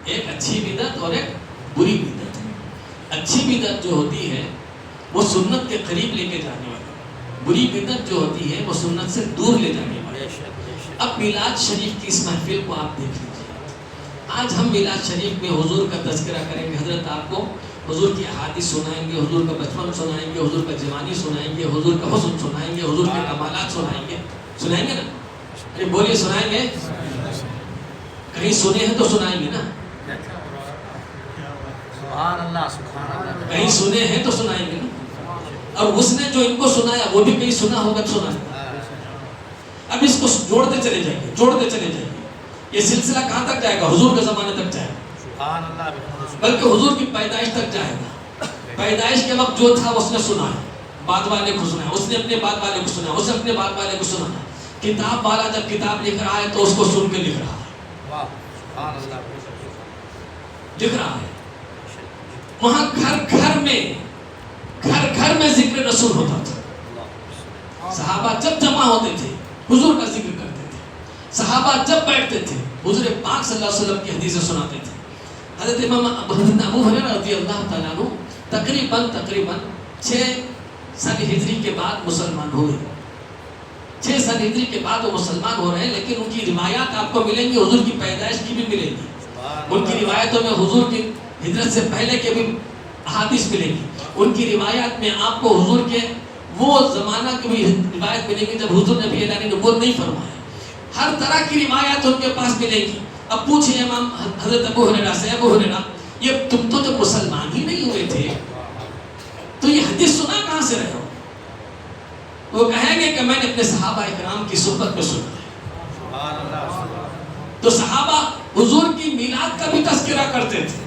ایک اچھی بدعت اور ایک بری بدعت. اچھی بدعت جو ہوتی ہے وہ سنت کے قریب لے کے جانے والی، بری بدعت جو ہوتی ہے وہ سنت سے دور لے جانے والی. اب میلاد شریف کی اس محفل کو آپ دیکھ لیجیے. آج ہم میلاد شریف میں حضور کا تذکرہ کریں گے. حضرت آپ کو حضور کی احادیث سنائیں گے، حضور کا بچپن سنائیں گے، حضور کا جوانی سنائیں گے، حضور کا حسن سنائیں گے، حضور کے کمالات سنائیں گے. سنائیں گے نا؟ ارے بولیے سنائیں گے. کہیں سنے ہیں تو سنائیں گے نا. کہیں سنے ہیں تو سنائیں گے نا. اور اس نے جو ان کو سنایا وہ بھی کہیں سنا ہوگا تو سنائیں. اب اس کو جوڑتے چلے جائیں گے، جوڑتے چلے جائیں گے. یہ سلسلہ کہاں تک جائے گا؟ حضور کے زمانے تک جائے گا، بلکہ حضور کی پیدائش تک جائے گا. پیدائش کے وقت جو تھا اس نے سنا ہے، بعد والے کو سنا ہے، اس نے اپنے بعد والے کو سنا ہے، اس نے اپنے بعد والے کو سنا ہے. کتاب والا جب کتاب لکھ رہا ہے تو اس کو سن کے لکھ رہا ہے، لکھ رہا ہے. وہاں گھر گھر میں ذکر رسول ہوتا تھا. صحابہ جب جمع ہوتے تھے حضور کا ذکر کرتے تھے. صحابہ جب بیٹھتے تھے حضور پاک صلی اللہ علیہ وسلم کی حدیثیں سناتے تھے. حضرت امام ابو ہریرہ رضی اللہ تعالیٰ عنہ تقریباً 6 سال ہجری کے بعد مسلمان ہوئے. 6 سال ہجری کے بعد وہ مسلمان ہو رہے ہیں، لیکن ان کی روایات آپ کو ملیں گی حضور کی پیدائش کی بھی ملیں گی. ان کی روایتوں میں حضور کی ہجرت سے پہلے کے بھی احادیث ملیں گی. ان کی روایات میں آپ کو حضور کے وہ زمانہ کی بھی روایت ملے گی جب حضور نے بھی اعلان نبوت نہیں فرمایا. ہر طرح کی روایات ان کے پاس ملے گی. اب پوچھیں امام حضرت ابو ہریرہ سے، ابو ہریرہ یہ تم تو جب مسلمان ہی نہیں ہوئے تھے تو یہ حدیث سنا کہاں سے رہے ہو؟ وہ کہیں گے کہ میں نے اپنے صحابہ اکرام کی صحبت میں سنا ہے. تو صحابہ حضور کی میلاد کا بھی تذکرہ کرتے تھے.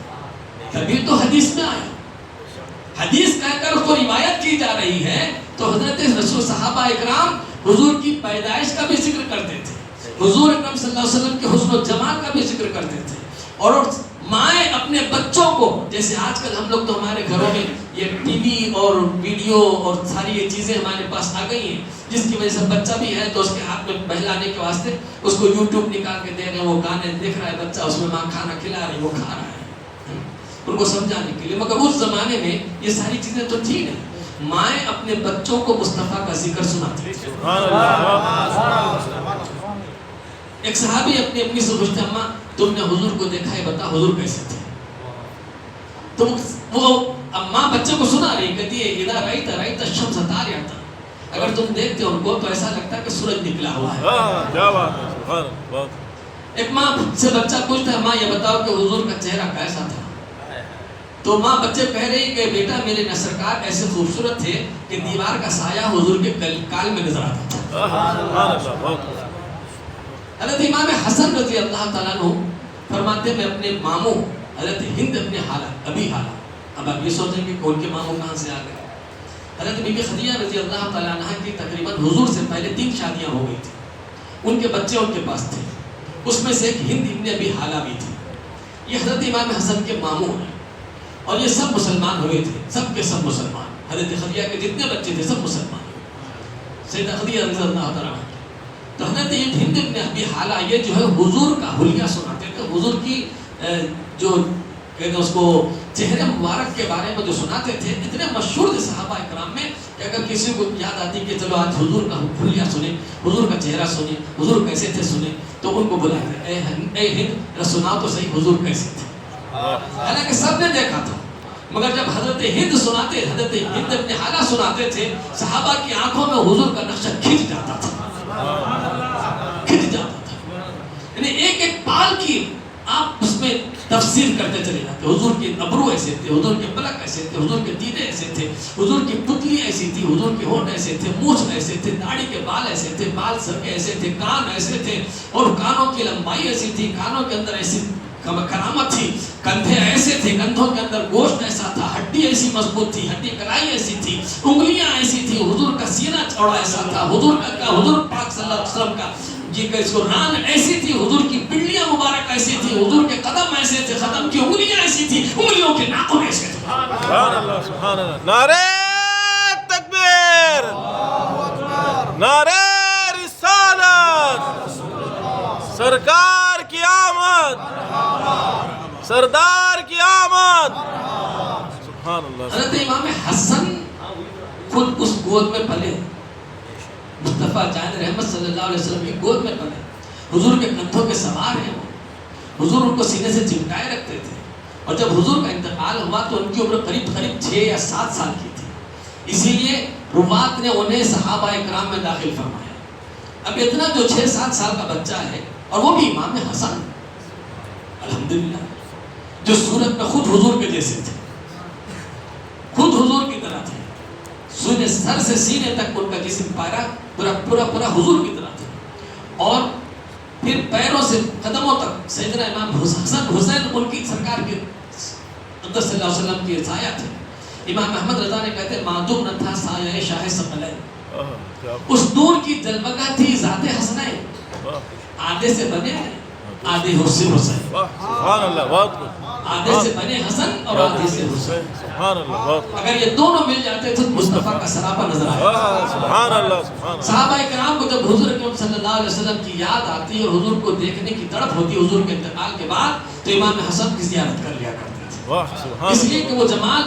کبھی تو حدیث میں آیا، حدیث کہہ کر اس کو روایت کی جا رہی ہے تو حضرت رسول صحابہ اکرام حضور کی پیدائش کا بھی ذکر کرتے تھے، حضور اکرم صلی اللہ علیہ وسلم کے حسن و جمال کا بھی ذکر کرتے تھے. اور مائیں اپنے بچوں کو، جیسے آج کل ہم لوگ تو ہمارے گھروں میں یہ ٹی وی اور ویڈیو اور ساری یہ چیزیں ہمارے پاس آ گئی ہیں، جس کی وجہ سے بچہ بھی ہے تو اس کے ہاتھ میں بہلانے کے واسطے اس کو یوٹیوب نکال کے دے رہے ہیں، وہ گانے دیکھ رہا ہے بچہ، اس میں ماں کھانا کھلا رہی ہے، وہ کھا رہا ہے ان کو سمجھانے کے لیے. مگر اس زمانے میں یہ ساری چیزیں تو تھی نہیں. مائیں اپنے بچوں کو مصطفیٰ کا ذکر سناتی تھی. ایک صحابی اپنی امی سے پوچھتے ہیں اماں تم نے حضور کو دیکھا ہے، بتا حضور کیسے تھے؟ تو وہ اماں بچے کو سنا رہی، کہتی ہے اذا رأیت الشمس طالعۃ، اگر تم دیکھتے ان کو تو ایسا لگتا ہے کہ سورج نکلا ہوا ہے. ایک ماں سے بچہ پوچھتا ہے ماں یہ بتاؤ کہ حضور کا چہرہ کیسا تھا؟ تو ماں بچے کہہ رہی کہ بیٹا میرے سرکار ایسے خوبصورت تھے کہ دیوار کا سایہ حضور کے کال میں نظر آتا تھا. حضرت امام حسن رضی اللہ تعالیٰ عنہ فرماتے میں اپنے ماموں حضرت ہند اپنے حالہ ابھی حالہ، اب آپ یہ سوچیں گے کہ ان کے ماموں کہاں سے آ گئے. حضرت بی بی خدیجہ رضی اللہ تعالیٰ عنہ کی تقریباً حضور سے پہلے 3 شادیاں ہو گئی تھیں، ان کے بچے ان کے پاس تھے. اس میں سے ایک ہند ابن ابی حالہ بھی تھی. یہ حضرت امام حسن کے ماموں ہیں اور یہ سب مسلمان ہوئے تھے، سب کے سب مسلمان. حضرت خدیجہ کے جتنے بچے تھے سب مسلمان ہوئے، سیدہ خدیجہ رضی اللہ تعالیٰ عنہ. تو حضرت ہند ابن ابی حالہ یہ جو ہے حضور کا حلیہ سناتے تھے، حضور کی جو کہتے ہیں اس کو چہرے مبارک کے بارے میں جو سناتے تھے. اتنے مشہور تھے صحابہ اکرام میں کہ اگر کسی کو یاد آتی کہ چلو آج حضور کا حلیہ سنیں، حضور کا چہرہ سنیں، حضور کیسے تھے سنیں، تو ان کو بلاتے اے ہند سنا تو صحیح حضور کیسے تھے. حالانکہ سب نے دیکھا تھا، مگر جب حضرت ہند سناتے، حضرت ہند اپنے حالہ سناتے تھے، صحابہ کی آنکھوں میں حضور کا نقشہ کھنچ جاتا تھا، کھنچ جاتا تھا. یعنی ایک ایک پال کی آپ اس میں تفسیر کرتے چلے جاتے. حضور کے ابرو ایسے تھے، حضور کے پلک ایسے تھے، حضور کے دیدے ایسے تھے، حضور کی پتلی ایسی تھی، حضور کے ہونٹ ایسے تھے، مونچھ ایسے تھے، داڑھی کے بال ایسے تھے، بال سر کے ایسے تھے، کان ایسے تھے اور کانوں کی لمبائی ایسی تھی، کانوں کے اندر ایسی کرامت تھی، کندھے ایسے تھے، کندھوں کے اندر گوشت ایسا تھا، ہڈی ایسی مضبوط تھی، ہڈی کلائی ایسی تھی، انگلیاں ایسی تھی، حضور کا سینہ چوڑا ایسا تھا، حضور پاک صلی اللہ علیہ وسلم کا جی کہ اس کو ران ایسی تھی، حضور کی پنڈلیاں مبارک ایسی تھی، حضور کے قدم ایسے تھے، قدم کی انگلیاں ایسی تھی، انگلیوں کے ناخن ایسے تھے. سبحان اللہ سبحان اللہ. نعرہ تکبیر، نعرہ رسالت، سرکار کی آمد، سردار کی آمد سبحان اللہ حضرت امام حسن خود اس گود میں پلے، مصطفیٰ جان رحمت صلی اللہ علیہ وسلم کی گود میں پلے، حضور کے کندھوں کے سوار ہیں وہ، حضور ان کو سینے سے چمٹائے رکھتے تھے، اور جب حضور کا انتقال ہوا تو ان کی عمر قریب 6 یا 7 سال کی تھی، اسی لیے روات نے انہیں صحابہ اکرام میں داخل فرمایا۔ اب اتنا جو 6-7 سال کا بچہ ہے، اور وہ بھی امام حسن الحمدللہ، جو صورت میں خود حضور کے جیسے تھے، خود حضور کی طرح تھے، سر سے سینے تک ان کا جسم پورا حضور کی طرح تھا، اور پھر پیروں سے قدموں تک سیدنا امام حسین ان کی سرکار کے اندر صلی اللہ علیہ وسلم کی سایہ تھے۔ امام احمد رضا نے کہتے ہیں معدوم نہ تھا سایہ شاہ ثقلین، اس نور کی جلوگاہ تھی ذات حسنین، آدھے سے بنے ہیں آدھے حسین، سبحان اللہ، بہت آدھے سے بنے حسن اور آدھے سے حسین، سبحان اللہ، بہت اگر یہ دونوں مل جاتے تو مصطفیٰ کا سراپا نظر آئے۔ سبحان اللہ، سبحان اللہ۔ صحابہ کرام کو جب حضور اکرم صلی اللہ علیہ وسلم کی یاد آتی اور حضور کو دیکھنے کی تڑپ ہوتی حضور کے انتقال کے بعد، تو امام حسن کی زیارت کر لیا کرتے تھے، اس لیے کہ وہ جمال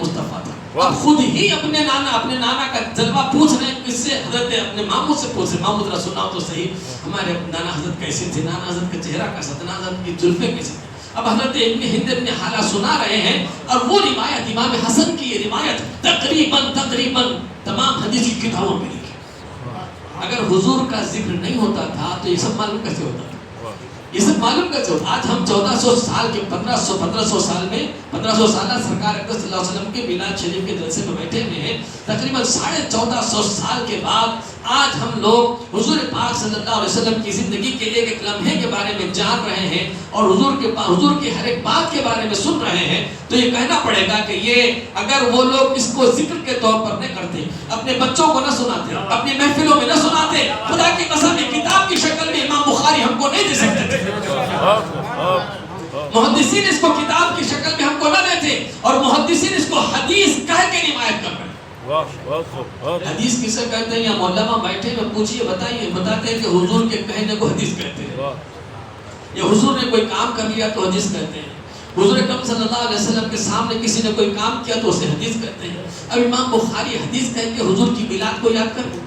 مصطفیٰ تھا۔ اب خود ہی اپنے نانا کا جلوہ پوچھ رہے ہیں، کس سے؟ حضرت اپنے ماموں سے پوچھ رہے ہیں، ماموں ذرا سناؤ تو صحیح ہمارے نانا حضرت کیسے تھے، نانا حضرت کا چہرہ کیسا تھا، نانا حضرت کی زلفیں کیسے تھے۔ اب حضرت ابن ہند ابن حالہ سنا رہے ہیں، اور وہ روایت امام حسن کی یہ روایت تقریباً تمام حدیث کی کتابوں میں لکھی۔ اگر حضور کا ذکر نہیں ہوتا تھا تو یہ سب معلوم کیسے ہوتا تھا؟ یہ سب معلوم کیسے ہوتا؟ آج ہم 1400 سال کے 1500 سال میں 1500 سالہ سرکار اقدس صلی اللہ علیہ وسلم کے میلاد شریف کے جلسے میں بیٹھے ہوئے ہیں، تقریباً 1450 سال کے بعد آج ہم لوگ حضور پاک صلی اللہ علیہ وسلم کی زندگی کے ایک ایک لمحے کے بارے میں جان رہے ہیں، اور حضور کی ہر ایک بات کے بارے میں سن رہے ہیں، تو یہ کہنا پڑے گا کہ یہ اگر وہ لوگ اس کو ذکر کے طور پر نہ کرتے، اپنے بچوں کو نہ سناتے، اپنی محفلوں میں نہ سناتے، خدا کی قسم کتاب کی شکل میں امام بخاری ہم کو نہیں دے سکتے تھے، محدثین اس کو کتاب کی شکل میں ہم کو نہ دیتے، اور محدثین اس کو حدیث کہہ کے روایت کر رہے ہیں۔ حدیث کسے کہتے ہیں؟ یا علماء بیٹھے میں پوچھئے بتائیے، بتاتے ہیں کہ حضور کے کہنے کو حدیث کہتے ہیں، یا حضور نے کوئی کام کر لیا تو حدیث کہتے ہیں، حضور اکرم صلی اللہ علیہ وسلم کے سامنے کسی نے کوئی کام کیا تو اسے حدیث کہتے ہیں۔ اب امام بخاری حدیث کہیں کہ حضور کی میلاد کو یاد کر،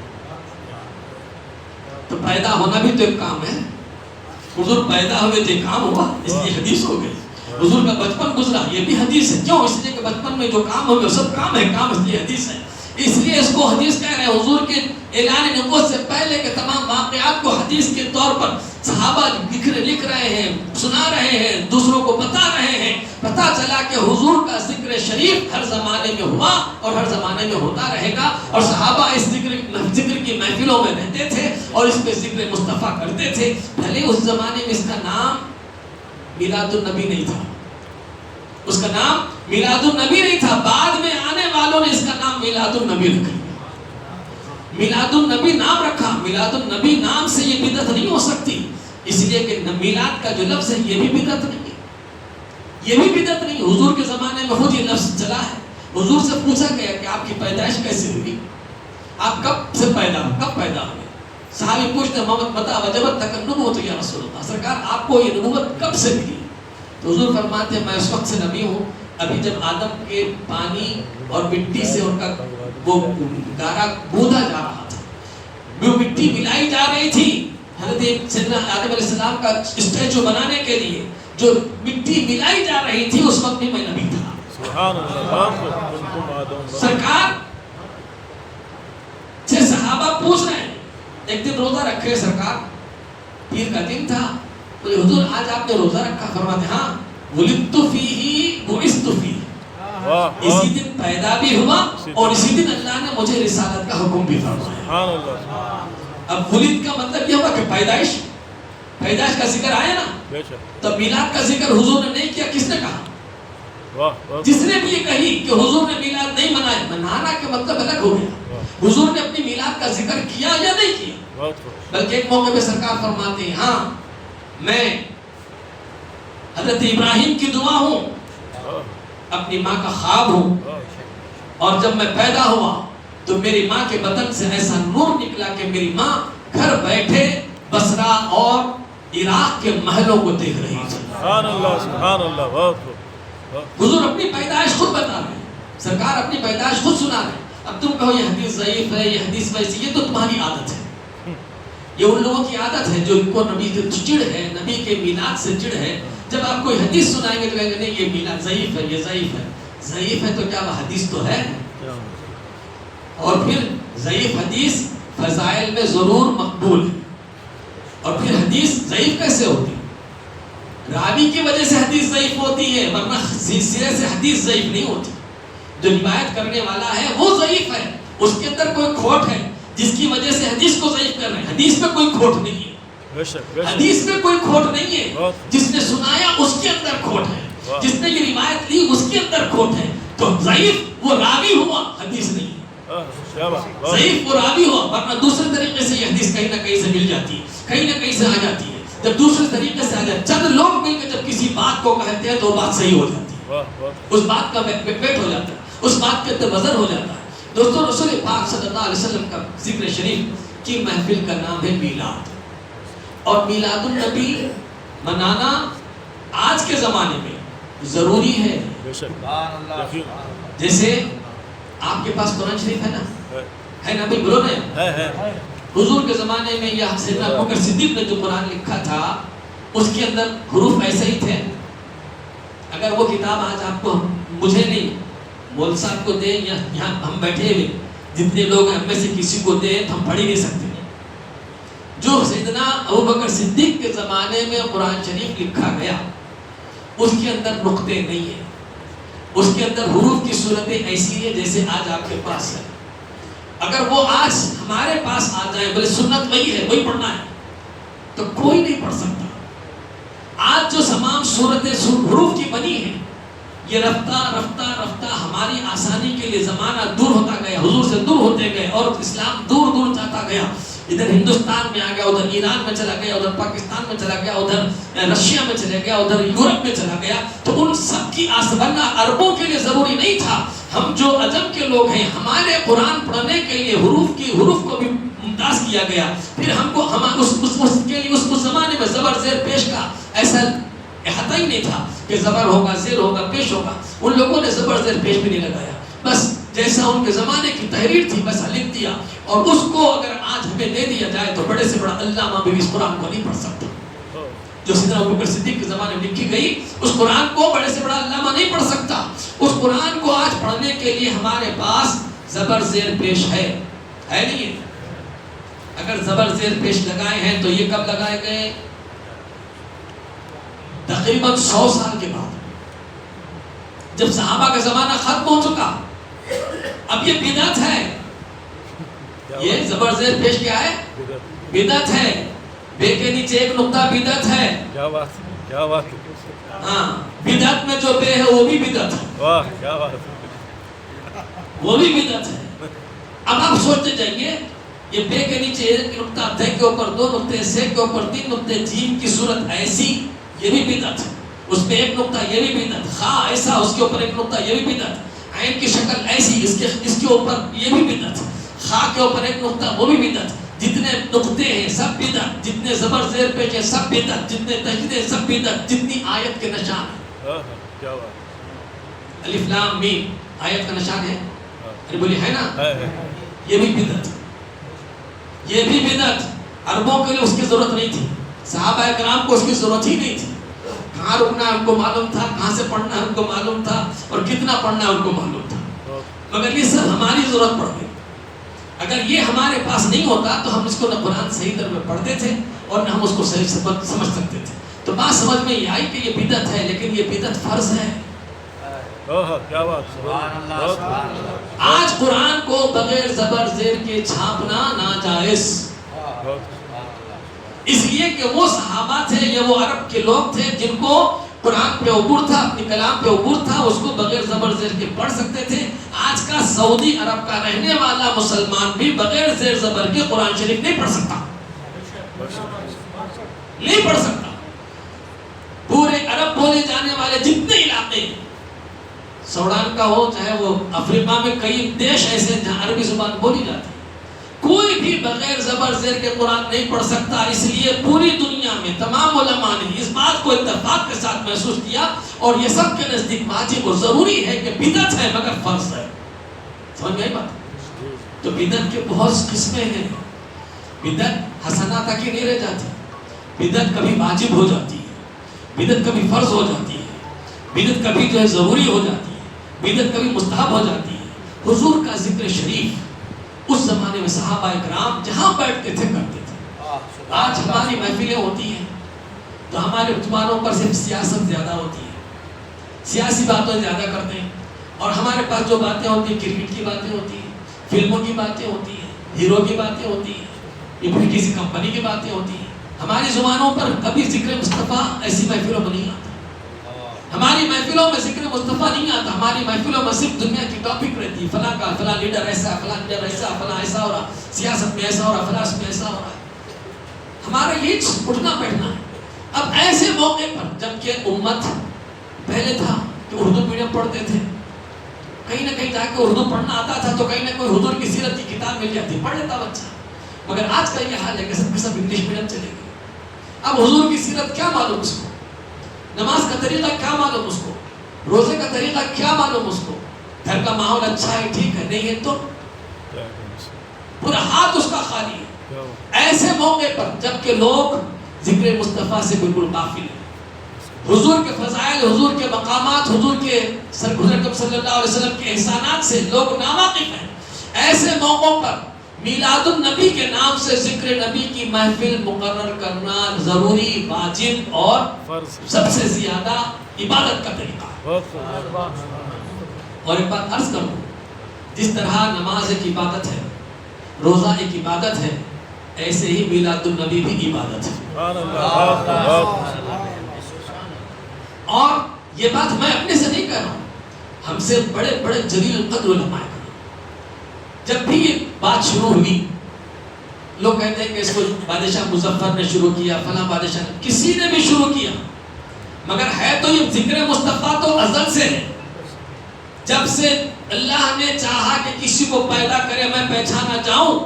تو پیدا ہونا بھی تو ایک کام ہے، حضور پیدا ہوئے تو ایک کام ہوا، اس لیے حدیث ہو گئی۔ حضور کا بچپن گزرا، یہ بھی حدیث ہے، کیوں؟ اس لیے کہ بچپن میں جو کام ہوئے سب کام ہے، کام اس لیے حدیث ہے، اس لیے اس کو حدیث کہہ رہے ہیں۔ حضور کے اعلان نبوت سے پہلے کے تمام واقعات کو حدیث کے طور پر صحابہ لکھ رہے ہیں، سنا رہے ہیں، دوسروں کو بتا رہے ہیں۔ پتہ چلا کہ حضور کا ذکر شریف ہر زمانے میں ہوا اور ہر زمانے میں ہوتا رہے گا، اور صحابہ اس ذکر کی محفلوں میں رہتے تھے اور اس پہ ذکر مصطفیٰ کرتے تھے۔ بھلے اس زمانے میں اس کا نام میلاد النبی نہیں تھا، اس کا نام میلاد النبی نہیں تھا، بعد میں آنے والوں نے اس کا نام میلاد النبی رکھا، میلاد النبی نام رکھا۔ میلاد النبی نام سے یہ بدعت نہیں ہو سکتی، اس لیے کہ میلاد کا جو لفظ ہے یہ بھی بدعت نہیں ہے، یہ بھی بدعت نہیں۔ حضور کے زمانے میں خود یہ لفظ چلا ہے، حضور سے پوچھا گیا کہ آپ کی پیدائش کیسے ہوئی، آپ کب سے پیدا ہوئے؟ صحابی پوچھتے محمد متى وجبت لك النبوة یا رسول اللہ، سرکار آپ کو یہ نبوت کب سے ملی؟ تو حضور فرماتے ہیں میں اس وقت سے نبی ہوں ابھی جب آدم کے پانی اور مٹی سے ان کا وہ گارا بودا جا رہا تھا، وہ مٹی ملائی جا رہی تھی، حضرت سیدنا آدم علیہ السلام کا اسٹیچو بنانے کے لیے جو مٹی ملائی جا رہی تھی، اس وقت میں نبی تھا۔ سبحان اللہ۔ سرکار سے صحابہ پوچھ رہے ہیں، ایک دن روزہ رکھے سرکار، پیر کا دن تھا، تو حضور آج آپ نے روزہ رکھا؟ فرماتے ہاں، ولدت فیہ بعثت فیہ، اسی دن پیدا بھی ہوا اور اسی دن اللہ نے مجھے رسالت کا حکم بھی فرمایا۔ اب ولد کا مطلب یہ ہوا کہ پیدائش کا ذکر آیا نا، تب میلاد کا ذکر حضور نے نہیں کیا، کس نے کہا؟ جس نے بھی یہ کہی کہ حضور نے میلاد نہیں منایا، منانا کے مطلب الگ ہو گیا، حضور نے اپنی میلاد کا ذکر کیا یا نہیں کیا؟ بلکہ ایک موقع پہ سرکار فرماتے ہیں ہاں میں حضرت ابراہیم کی دعا ہوں، اپنی ماں کا خواب ہوں، اور جب میں پیدا ہوا تو میری ماں کے بدن سے ایسا نور نکلا کہ میری ماں گھر بیٹھے بصرہ اور عراق کے محلوں کو دیکھ رہی تھی۔ سبحان اللہ سبحان اللہ بہت خوب حضور اپنی پیدائش خود بتا رہے ہیں، سرکار اپنی پیدائش خود سنا رہے ہیں. اب تم کہو یہ حدیث ضعیف ہے، یہ حدیث ویسی، یہ تو تمہاری عادت ہے. یہ ان لوگوں کی عادت ہے جو ان کو نبی سے چڑ ہے، نبی کے میلاد سے چڑ ہے. جب آپ کوئی حدیث سنائیں گے تو کہیں گے نہیں یہ میلاد ضعیف ہے، یہ ضعیف ہے. ضعیف ہے تو کیا وہ حدیث تو ہے؟ اور پھر ضعیف حدیث فضائل میں ضرور مقبول ہے. اور پھر حدیث ضعیف کیسے ہوتی؟ راوی کی وجہ سے حدیث ضعیف ہوتی ہے، ورنہ سرے سے حدیث ضعیف نہیں ہوتی. جو روایت کرنے والا ہے وہ ضعیف ہے، اس کے اندر کوئی کھوٹ ہے جس کی وجہ سے حدیث کو ضعیف کر رہے ہیں. حدیث میں کوئی کھوٹ نہیں ہے، حدیث میں کوئی کھوٹ نہیں ہے. جس نے سنایا اس کے اندر کھوٹ ہے، جس نے یہ روایت لی اس کے اندر کھوٹ ہے. تو ضعیف وہ راوی ہوا، حدیث نہیں. ضعیف وہ راوی ہوا، ورنہ دوسرے طریقے سے یہ حدیث کہیں نہ کہیں سے مل جاتی ہے، کہیں نہ کہیں سے آ جاتی ہے. جب دوسرے طریقے سے آ جاتی ہے، چند لوگ مل کے جب کسی بات کو کہتے ہیں تو بات صحیح ہو جاتی ہے، اس بات کا ویٹ ہو جاتا ہے، اس بات کے اندر وزن ہو جاتا ہے. دوستوں رسول پاک صلی اللہ علیہ وسلم کا ذکر شریف کی محفل کا نام ہے میلاد. اور میلاد النبی منانا آج کے زمانے میں ضروری ہے. جیسے آپ کے پاس قرآن شریف ہے نا، ہے نا بھائی، بولو نا. حضور کے زمانے میں یا سیدنا ابوبکر صدیق نے جو قرآن لکھا تھا اس کے اندر حروف ایسے ہی تھے. اگر وہ کتاب آج آپ کو، مجھے نہیں، مول صاحب کو دیں یا یہاں ہم بیٹھے ہوئے جتنے لوگ ہیں ہم میں سے کسی کو دیں تو ہم پڑھ ہی نہیں سکتے. جو سیدنا ابوبکر صدیق کے زمانے میں قرآن شریف لکھا گیا اس کے اندر نقطے نہیں ہیں، اس کے اندر حروف کی صورتیں ایسی ہیں جیسے آج آپ کے پاس ہے. اگر وہ آج ہمارے پاس آ جائے، بولے سنت وہی ہے، وہی پڑھنا ہے، تو کوئی نہیں پڑھ سکتا. آج جو تمام صورتیں حروف کی بنی ہیں، یہ رفتہ رفتہ رفتہ ہماری آسانی کے لیے زمانہ دور ہوتا گیا، حضور سے دور ہوتے گئے اور اسلام دور دور جاتا گیا. ادھر ہندوستان میں آ گیا، ادھر ایران میں چلا گیا، ادھر پاکستان میں چلا گیا، ادھر رشیا میں چلا گیا، ادھر یورپ میں چلا گیا. تو ان سب کی آسمانہ عربوں کے لیے ضروری نہیں تھا. ہم جو عجم کے لوگ ہیں، ہمارے قرآن پڑھنے کے لیے حروف کو بھی ممتاز کیا گیا. پھر ہم کو اس کے لیے اس زمانے میں زبر زیر پیش کا ایسا احاطہ ہی نہیں تھا کہ زبر ہوگا، زیر ہوگا، پیش ہوگا. ان لوگوں نے زبر زیر پیش بھی نہیں لگایا، بس جیسا ان کے زمانے کی تحریر تھی ویسا لکھ دیا. اور اس کو اگر آج ہمیں دے دیا جائے تو بڑے سے بڑا علامہ بھی اس قرآن کو نہیں پڑھ سکتا. جو سیدنا ابوبکر صدیق کے زمانے میں لکھی گئی اس قرآن کو بڑے سے بڑا علامہ نہیں پڑھ سکتا. اس قرآن کو آج پڑھنے کے لیے ہمارے پاس زبر زیر پیش ہے نہیں ہے. اگر زبر زیر پیش لگائے ہیں تو یہ کب لگائے گئے؟ تقریباً 100 سال کے بعد، جب صحابہ کا زمانہ ختم ہو چکا. اب یہ بدعت ہے، یہ زبر زیر پیش کیا ہے؟ بدعت ہے. بے کے نیچے ایک نقطہ بدعت ہے. کیا بات، کیا بات. ہاں، بدعت میں جو بے ہے وہ بھی بدعت ہے. واہ کیا بات، وہ بھی بدعت ہے. اب آپ سوچتے جائیے، یہ بے کے نیچے ایک نقطہ، دے کے اوپر 2 نقطے، سے کے اوپر 3 نقطے، جیم کی صورت ایسی، یہ بھی بدعت ہے. اس پہ ایک نقطہ، یہ بھی بدعت. خا ایسا، اس کے اوپر ایک نقطہ، یہ بھی بدعت. عین کی شکل ایسی، اس کے اوپر یہ بھی بدعت. خا کے اوپر ایک نقطہ، وہ بھی بدعت. جتنے نقطے ہیں سب بدعت، جتنے زبر زیر پیش ہے سب بدعت، جتنے تجدید سب بدعت، جتنی آیت کے نشان ہیں. کیا بات. الف لام میم آیت کا نشان ہے، بولی ہے نا، یہ بھی بدعت. یہ بھی بدعت. عربوں کے لیے اس کی ضرورت نہیں تھی، صحابہ کرام کو اس کی ضرورت ہی نہیں تھی. کہاں رکنا ہے ان کو معلوم تھا، کہاں سے پڑھنا ہے ان کو معلوم تھا، اور کتنا پڑھنا ہے ان کو معلوم تھا. مگر یہ سب ہماری ضرورت پڑ گئی. اگر یہ ہمارے پاس نہیں ہوتا تو ہم اس کو نہ قرآن صحیح طرح میں پڑھتے تھے اور نہ ہم اس کو صحیح سمجھ سکتے تھے. تو بات سمجھ میں یہ آئی کہ یہ بدعت ہے، لیکن یہ بدعت فرض ہے. کیا بات. آج قرآن کو بغیر زبر زیر کے چھاپنا ناجائز، اس لیے کہ وہ صحابہ تھے یا وہ عرب کے لوگ تھے جن کو قرآن پہ عبور تھا، اپنے کلام پہ عبور تھا، اس کو بغیر زبر زیر کے پڑھ سکتے تھے. آج کا سعودی عرب کا رہنے والا مسلمان بھی بغیر زیر زبر کے قرآن شریف نہیں پڑھ سکتا، نہیں پڑھ سکتا. پورے عرب بولے جانے والے جتنے علاقے، سوڈان کا ہو چاہے وہ افریقہ میں کئی دیش ایسے جہاں عربی زبان بولی جاتی ہے، کوئی بھی بغیر زبر زیر کے قرآن نہیں پڑھ سکتا. اس لیے پوری دنیا میں تمام علماء نے اس بات کو اتفاق کے ساتھ محسوس کیا اور یہ سب کے نزدیک واجب اور ضروری ہے کہ بدعت ہے مگر فرض ہے. سمجھ میں آئی بات؟ تو بدعت کے بہت قسمیں ہیں. بدعت حسنہ تک ہی نہیں رہ جاتی. بدعت کبھی واجب ہو جاتی ہے, بدعت کبھی فرض ہو جاتی ہے, بدعت کبھی جو ہے ضروری ہو جاتی ہے, بدعت کبھی مستحب ہو جاتی ہے. حضور کا ذکر شریف اس زمانے میں صحابہ اکرام جہاں بیٹھتے تھے کرتے تھے. آج ہماری محفلیں ہوتی ہیں تو ہمارے زبانوں پر صرف سیاست زیادہ ہوتی ہے, سیاسی باتیں زیادہ کرتے ہیں, اور ہمارے پاس جو باتیں ہوتی ہیں کرکٹ کی باتیں ہوتی ہیں, فلموں کی باتیں ہوتی ہیں, ہیرو کی باتیں ہوتی ہیں, یا پھر کسی کمپنی کی باتیں ہوتی ہیں. ہماری زبانوں پر کبھی ذکر مصطفیٰ ایسی محفلوں میں نہیں آتا. ہماری محفلوں میں ذکر مصطفیٰ نہیں آتا. ہماری محفلوں میں صرف دنیا کی ٹاپک رہتی ہے, فلاں کا فلاں لیڈر ایسا, فلاں لیڈر ایسا, فلاں ایسا ہو رہا, سیاست میں ایسا ہو رہا, فلاں میں ایسا ہو رہا. ہمارا یہ اٹھنا بیٹھنا ہے. اب ایسے موقع پر جبکہ امت پہلے تھا کہ اردو میڈیم پڑھتے تھے, کہیں نہ کہیں جا کے اردو پڑھنا آتا تھا تو کہیں نہ کوئی حضور کی سیرت کی کتاب مل جاتی, پڑھ لیتا بچہ. مگر آج کا یہ حال ہے کہ سب کے سب انگلش میڈیم چلے گئے. اب حضور کی سیرت کیا معلوم اس کو, نماز کا طریقہ کیا معلوم اس کو, روزے کا طریقہ کیا معلوم اس کو, گھر کا ماحول اچھا ہے ٹھیک ہے, نہیں ہے تو پورا ہاتھ اس کا خالی ہے. ایسے موقع پر جبکہ لوگ ذکر مصطفیٰ سے بالکل غافل ہیں, حضور کے فضائل, حضور کے مقامات, حضور کے حضور صلی اللہ علیہ وسلم کے احسانات سے لوگ ناواقف ہیں, ایسے موقعوں پر میلاد النبی کے نام سے ذکر نبی کی محفل مقرر کرنا ضروری, واجب اور سب سے زیادہ عبادت کا طریقہ. اور ایک بات عرض کروں, جس طرح نماز ایک عبادت ہے, روزہ ایک عبادت ہے, ایسے ہی میلاد النبی بھی عبادت ہے. اور یہ بات میں اپنے سے نہیں کہہ رہا ہوں, ہم سے بڑے بڑے جلیل القدر علماء کرام جب بھی یہ بات شروع ہوئی, لوگ کہتے ہیں کہ اس کو بادشاہ مظفر نے شروع کیا, فلاں بادشاہ نے, کسی نے بھی شروع کیا, مگر ہے تو یہ ذکر مصطفیٰ تو ازل سے ہے. جب سے اللہ نے چاہا کہ کسی کو پیدا کرے میں پہچانا جاؤں,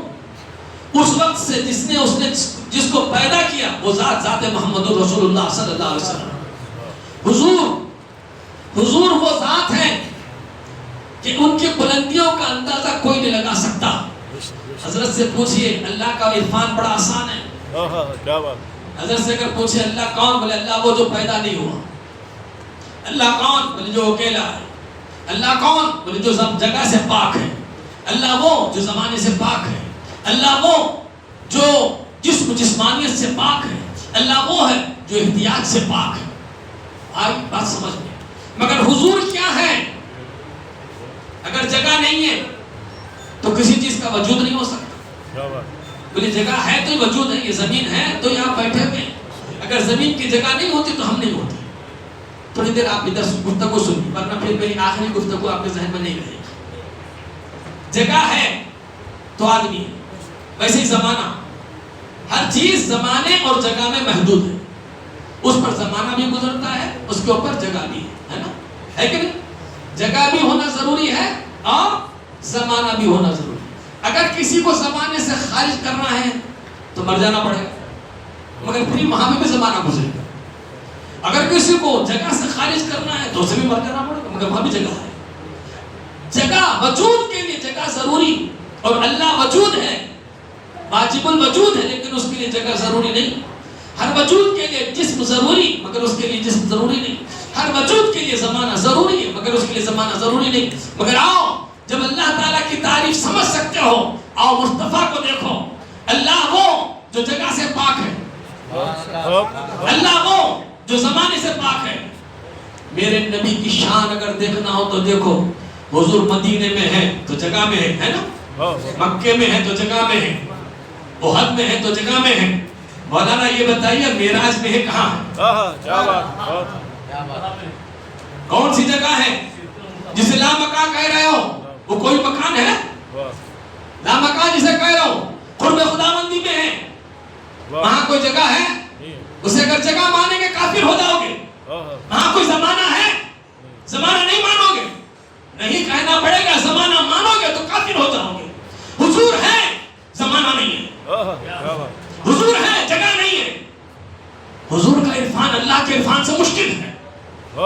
اس وقت سے جس کو پیدا کیا وہ ذات محمد رسول اللہ صلی اللہ علیہ وسلم. حضور وہ ذات ہے کہ ان کی بلندیوں کا اندازہ کوئی نہیں لگا سکتا. حضرت سے پوچھئے, اللہ کا عرفان بڑا آسان ہے. حضرت سے اگر پوچھے اللہ کون, بولے اللہ وہ جو پیدا نہیں ہوا. اللہ کون, بولے جو اکیلا ہے. اللہ کون, بولے جو جگہ سے پاک ہے. اللہ وہ جو زمانے سے پاک ہے. اللہ وہ جو جسمانیت سے پاک ہے. اللہ وہ ہے جو احتیاط سے پاک ہے. آئی بات سمجھ میں. مگر حضور کیا ہے, اگر جگہ نہیں ہے تو کسی چیز کا وجود نہیں ہو سکتا. بولے جگہ ہے تو وجود ہے, یہ زمین ہے تو یہاں بیٹھے ہوئے, اگر زمین کی جگہ نہیں ہوتی تو ہم نہیں ہوتے. تھوڑی دیر آپ ادھر گفتگو سنیے, ورنہ پھر میری آخری گفتگو آپ کے ذہن میں نہیں رہے گی. جگہ ہے تو آدمی ہے, ویسے ہی زمانہ, ہر چیز زمانے اور جگہ میں محدود ہے. اس پر زمانہ بھی گزرتا ہے, اس کے اوپر جگہ بھی ہے نا, ہے کہ نہیں. جگہ بھی ہونا ضروری ہے اور زمانہ بھی ہونا ضروری ہے. اگر کسی کو زمانے سے خارج کرنا ہے تو مر جانا پڑے گا, مگر پھر وہاں بھی زمانہ گزرے گا. اگر کسی کو جگہ سے خارج کرنا ہے تو اسے بھی مر جانا پڑے گا, مگر وہاں بھی جگہ ہے. جگہ وجود کے لیے جگہ ضروری, اور اللہ وجود ہے, واجب الوجود ہے, لیکن اس کے لیے جگہ ضروری نہیں. ہر وجود کے لیے جسم ضروری, مگر اس کے لیے جسم ضروری نہیں. ہر وجود کے لیے زمانہ ضروری ہے, مگر اس کے لیے زمانہ ضروری نہیں. مگر آؤ, جب اللہ تعالیٰ کی تعریف سمجھ سکتے ہو, آؤ مصطفیٰ کو دیکھو. اللہ وہ جو جگہ سے پاک ہے, اللہ وہ جو زمانے سے پاک ہے. میرے نبی کی شان اگر دیکھنا ہو تو دیکھو, حضور مدینے میں ہے تو جگہ میں ہے نا, مکے میں ہے تو جگہ میں ہے, احد میں ہے تو جگہ میں ہے. مولانا یہ بتائیے معراج میں ہے کہاں ہے؟ کون سی جگہ ہے جسے لا مکان کہہ رہے ہو, وہ کوئی مکان ہے؟ لا مکان جسے کہہ رہے ہو قرب خداوندی میں ہے, وہاں کوئی جگہ ہے؟ اسے اگر جگہ مانیں گے کافر ہو جاؤ گے. وہاں کوئی زمانہ ہے؟ زمانہ نہیں مانو گے, نہیں کہنا پڑے گا, زمانہ مانو گے تو کافر ہو جاؤ گے. حضور ہے, زمانہ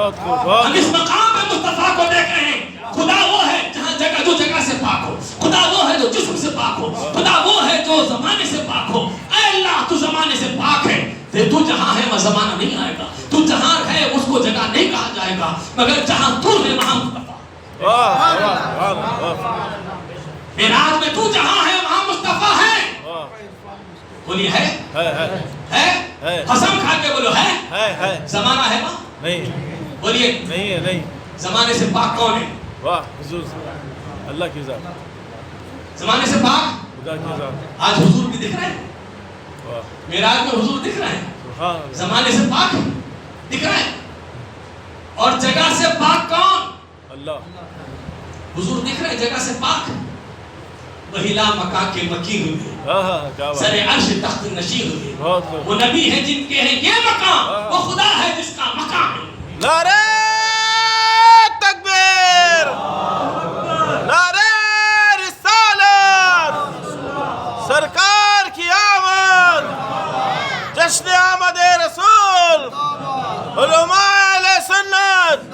بہت خوب ہم بہت اس مقام پہ مصطفیٰ کو دیکھ رہے ہیں. خدا وہ ہے جہاں جگہ جو جگہ سے پاک ہو. خدا وہ ہے جو جسم سے پاک ہو. خدا وہ ہے جو زمانے سے پاک ہو. اے اللہ تو زمانے سے پاک ہے. تو جہاں ہے وہ زمانہ نہیں آئے گا. تو جہاں ہے اس کو جگہ نہیں کہا جائے گا مگر جہاں تو ہے وہاں مصطفیٰ. واہ واہ واہ معراج میں تو جہاں ہے وہاں مصطفیٰ ہے. بولیے ہے ہے قسم کھا کے بولو ہے. زمانہ ہے وہاں نہیں بولیے نہیں ہے نہیں. زمانے سے پاک کون ہے؟ واہ حضور اللہ کی ذات زمانے سے پاک خدا کی ذات. آج حضور بھی دکھ رہے ہیں. واہ معراج میں حضور دکھ رہے ہیں. سبحان اللہ. زمانے سے پاک دکھ رہے ہیں. اور جگہ سے پاک کون؟ اللہ. حضور دکھ رہے ہیں جگہ سے پاک. وہی لا مکان کے مکی ہوئے کیا بات. سر عرش تخت نشی ہوئے. بہت خوب. وہ نبی ہے جن کے ہیں یہ مقام. وہ خدا ہے جس کا مقام ہے. نعرہ تکبیر نعرہ رسالت سرکار کی آمد جشن آمد رسول علماء اہل سنت.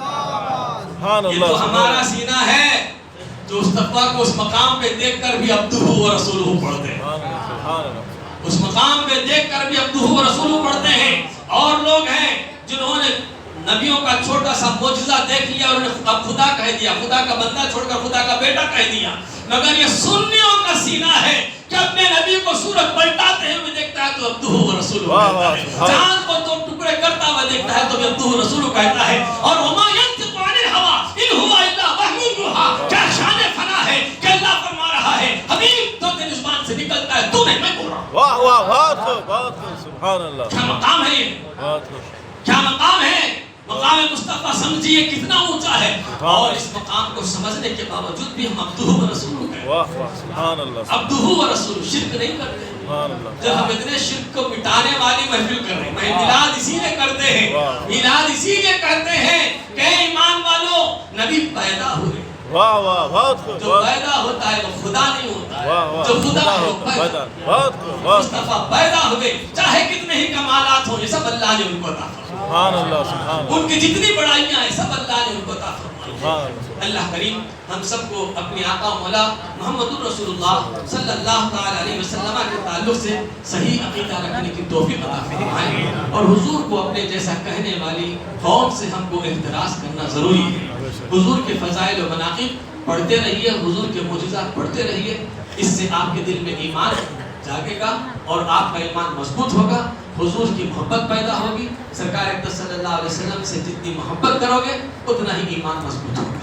سبحان یہ تو اللہ. ہمارا سینہ ہے جو مصطفیٰ کو اس مقام پہ دیکھ کر بھی عبدہ و رسولہ پڑھتے ہیں. سبحان اللہ. اس مقام پہ دیکھ کر بھی عبدہ و رسولہ پڑھتے ہیں. اور لوگ ہیں جنہوں نے نبیوں کا چھوٹا سا معجزہ دیکھ لیا اور انہیں اب خدا کہہ دیا. خدا کا بندہ چھوڑ کر خدا کا بیٹا کہہ دیا. مگر یہ سنیوں کا سینہ ہے کہ اپنے نبی کو سورج پلٹاتے ہوئے دیکھتا ہے تو عبدہ و رسولہ کہتا ہے. چاند کو دو ٹکڑے کرتا ہوا دیکھتا ہے تو بھی عبدہ و رسولہ کہتا ہے. اور وما ینطق عن الہویٰ ان هو الا وحی یوحیٰ. کیا شان فنا ہے کہ اللہ فرما رہا ہے حبیب تو تیری زبان سے نکلتا ہے تو نہیں میں بول رہا ہوں. واہ واہ بہت خوب بہت خوب. سبحان اللہ. کیا مقام ہے یہ؟ بہت خوب. کیا مقام ہے؟ مقام مصطفیٰ سمجھیے کتنا اونچا ہے. اور اس مقام کو سمجھنے کے باوجود بھی ہم عبدہ و رسولہ کہتے ہیں. واہ واہ سبحان اللہ. عبدہ و رسول شرک نہیں کرتے. سبحان اللہ. جب ہم اتنے شرک کو مٹانے والی محفل کر رہے ہیں. میلاد اسی لیے کرتے ہیں. میلاد اسی لیے کرتے ہیں کہ ایمان والوں نبی پیدا ہوئے. واہ واہ بہت خوب. جو پیدا ہوتا ہے وہ خدا نہیں ہوتا ہے. واہ واہ جو خدا ہے وہ پیدا. پیدا. بہت خوب. بہت مصطفیٰ پیدا ہوئے چاہے کتنے ہی کمالات ہوں یہ سب اللہ نے ان کو عطا فرمایا. سبحان اللہ. سبحان اللہ. ان کی جتنی بڑائیاں ہیں سب اللہ نے ان کو عطا فرمایا. سبحان اللہ. اللہ کریم ہم سب کو اپنے آقا مولا محمد رسول اللہ صلی اللہ تعالی علیہ وسلم کے تعلق سے صحیح عقیدہ رکھنے کی توفیق عطا فرمائے. اور حضور کو اپنے جیسا کہنے والی قوم سے ہم کو احتراز کرنا ضروری ہے. حضور کے فضائل و مناقب پڑھتے رہیے. حضور کے معجزات پڑھتے رہیے. اس سے آپ کے دل میں ایمان جاگے گا اور آپ کا ایمان مضبوط ہوگا. حضور کی محبت پیدا ہوگی. سرکار اقدس صلی اللہ علیہ وسلم سے جتنی محبت کرو گے اتنا ہی ایمان مضبوط ہوگا.